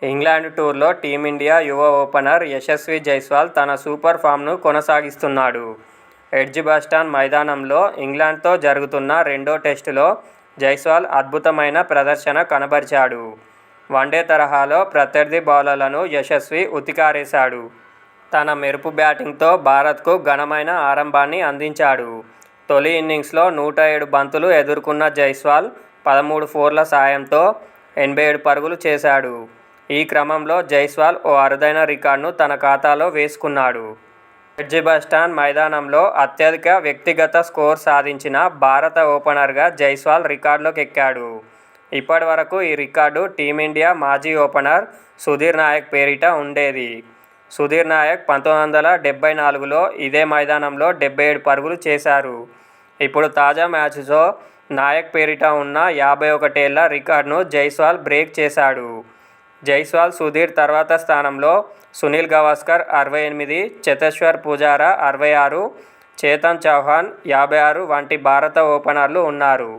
England టూర్లో team India యువ opener Yashasvi Jaiswal తన సూపర్ ఫామ్ను కొనసాగిస్తున్నాడు. ఎడ్జిబాస్టన్ మైదానంలో ఇంగ్లాండ్తో జరుగుతున్న రెండో టెస్టులో జైస్వాల్ అద్భుతమైన ప్రదర్శన కనబరిచాడు. వన్డే తరహాలో ప్రత్యర్థి బౌలర్లను యశస్వీ ఉతికారేశాడు. తన మెరుపు బ్యాటింగ్తో భారత్కు ఘనమైన ఆరంభాన్ని అందించాడు. తొలి ఇన్నింగ్స్లో 107 బంతులు ఎదుర్కొన్న జైస్వాల్ 13 ఫోర్ల సాయంతో 87 పరుగులు చేశాడు. ఈ క్రమంలో జైస్వాల్ ఓ అరుదైన రికార్డును తన ఖాతాలో వేసుకున్నాడు. ఎడ్జిబాస్టన్ మైదానంలో అత్యధిక వ్యక్తిగత స్కోర్ సాధించిన భారత ఓపెనర్గా జైస్వాల్ రికార్డులోకెక్కాడు. ఇప్పటివరకు ఈ రికార్డు టీమిండియా మాజీ ఓపెనర్ సుధీర్ నాయక్ పేరిట ఉండేది. సుధీర్ నాయక్ 1974లో ఇదే మైదానంలో 77 పరుగులు చేశారు. ఇప్పుడు తాజా మ్యాచ్లో నాయక్ పేరిట ఉన్న 51 ఏళ్ల రికార్డును జైస్వాల్ బ్రేక్ చేశాడు. జైస్వాల్, సుధీర్ తర్వాత స్థానంలో సునీల్ గవాస్కర్ 68, చేతేశ్వర్ పుజారా 66, చేతన్ చౌహాన్ 56 వంటి భారత ఓపెనర్లు ఉన్నారు.